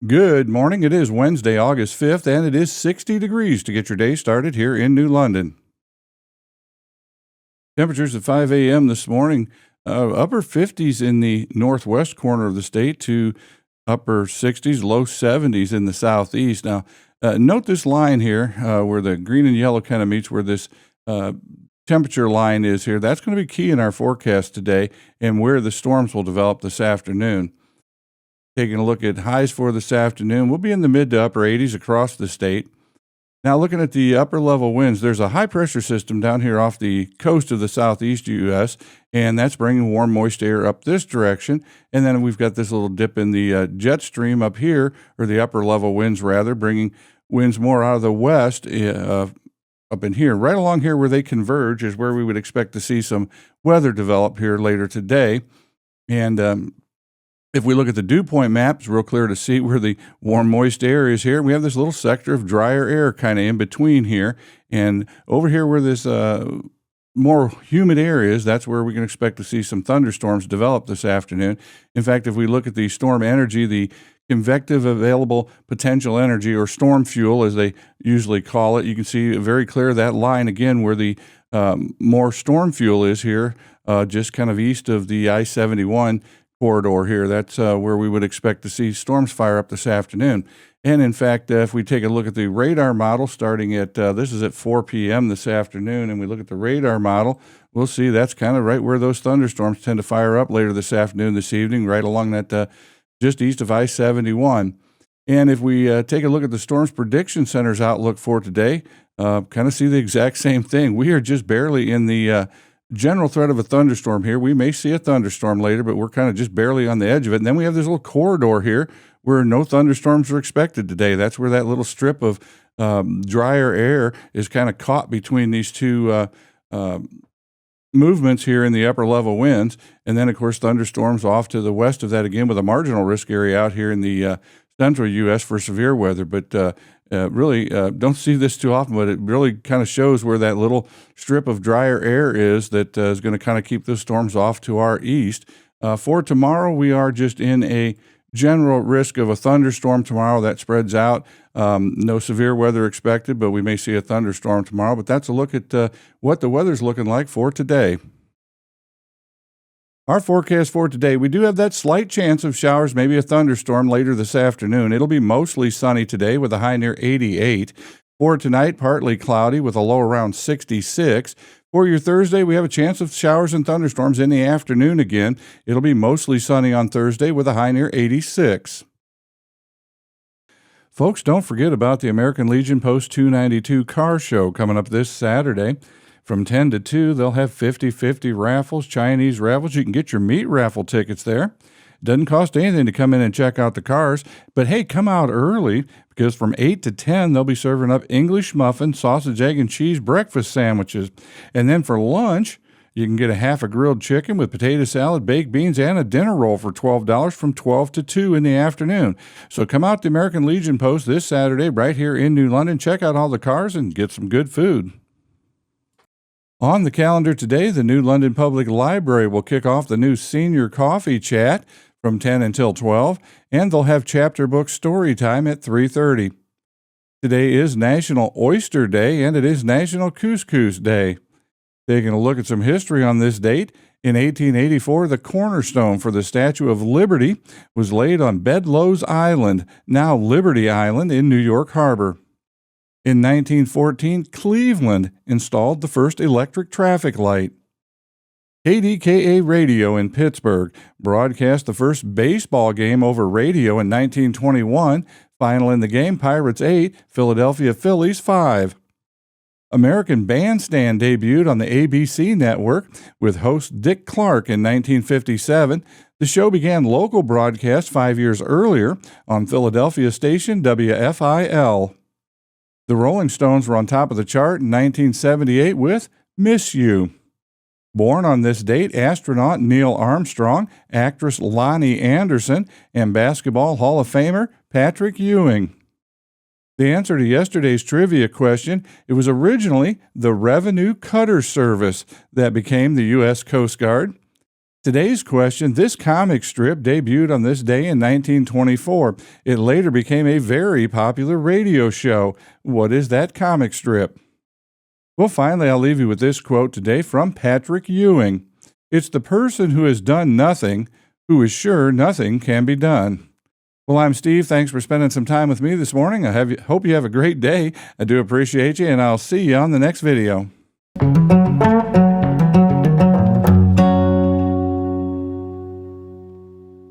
Good morning. It is Wednesday, August 5th, and it is 60 degrees to get your day started here in New London. Temperatures at 5 a.m. this morning, upper 50s in the northwest corner of the state to upper 60s, low 70s in the southeast. Now, note this line here where the green and yellow kind of meets where this temperature line is here. That's going to be key in our forecast today and where the storms will develop this afternoon. Taking a look at highs for this afternoon, we'll be in the mid to upper 80s across the state. Now, looking at the upper level winds, there's a high pressure system down here off the coast of the southeast U.S., and that's bringing warm, moist air up this direction. And then we've got this little dip in the jet stream up here, or the upper level winds rather, bringing winds more out of the west up in here. Right along here where they converge is where we would expect to see some weather develop here later today. And if we look at the dew point map, it's real clear to see where the warm, moist air is here. We have this little sector of drier air kind of in between here. And over here where this more humid air is, that's where we can expect to see some thunderstorms develop this afternoon. In fact, if we look at the storm energy, the convective available potential energy, or storm fuel as they usually call it, you can see very clear that line again where the more storm fuel is here, just kind of east of the I-71 corridor here. That's where we would expect to see storms fire up this afternoon. And in fact, if we take a look at the radar model starting at, this is at 4 p.m. this afternoon, and we look at the radar model, we'll see that's kind of right where those thunderstorms tend to fire up later this afternoon, this evening, right along that just east of I-71. And if we take a look at the Storms Prediction Center's outlook for today, kind of see the exact same thing. We are just barely in the general threat of a thunderstorm here. We may see a thunderstorm later, but we're kind of just barely on the edge of it. And then we have this little corridor here where no thunderstorms are expected today. That's where that little strip of drier air is kind of caught between these two movements here in the upper level winds. And then, of course, thunderstorms off to the west of that again with a marginal risk area out here in the central U.S. for severe weather. But really don't see this too often, but it really kind of shows where that little strip of drier air is that is going to kind of keep those storms off to our east. For tomorrow, we are just in a general risk of a thunderstorm tomorrow that spreads out. No severe weather expected, but we may see a thunderstorm tomorrow. But that's a look at what the weather's looking like for today. Our forecast for today, we do have that slight chance of showers, maybe a thunderstorm later this afternoon. It'll be mostly sunny today with a high near 88. For tonight, partly cloudy with a low around 66. For your Thursday, we have a chance of showers and thunderstorms in the afternoon again. It'll be mostly sunny on Thursday with a high near 86. Folks, don't forget about the American Legion Post 292 car show coming up this Saturday. From 10 to 2, they'll have 50-50 raffles, Chinese raffles. You can get your meat raffle tickets there. Doesn't cost anything to come in and check out the cars. But hey, come out early because from 8 to 10, they'll be serving up English muffin, sausage, egg, and cheese breakfast sandwiches. And then for lunch, you can get a half a grilled chicken with potato salad, baked beans, and a dinner roll for $12 from 12 to 2 in the afternoon. So come out to American Legion Post this Saturday right here in New London. Check out all the cars and get some good food. On the calendar today, the New London Public Library will kick off the new Senior Coffee Chat from 10 until 12, and they'll have chapter book story time at 3:30. Today is National Oyster Day, and it is National Couscous Day. Taking a look at some history on this date, in 1884, the cornerstone for the Statue of Liberty was laid on Bedloe's Island, now Liberty Island in New York Harbor. In 1914, Cleveland installed the first electric traffic light. KDKA Radio in Pittsburgh broadcast the first baseball game over radio in 1921. Final in the game, Pirates 8, Philadelphia Phillies 5. American Bandstand debuted on the ABC network with host Dick Clark in 1957. The show began local broadcast 5 years earlier on Philadelphia station WFIL. The Rolling Stones were on top of the chart in 1978 with Miss You. Born on this date, astronaut Neil Armstrong, actress Lonnie Anderson, and Basketball Hall of Famer Patrick Ewing. The answer to yesterday's trivia question, it was originally the Revenue Cutter Service that became the U.S. Coast Guard. Today's question: this comic strip debuted on this day in 1924. It later became a very popular radio show. What is that comic strip? Well, finally, I'll leave you with this quote today from Patrick Ewing. It's the person who has done nothing who is sure nothing can be done. Well, I'm Steve. Thanks for spending some time with me this morning. Hope you have a great day. I do appreciate you, and I'll see you on the next video.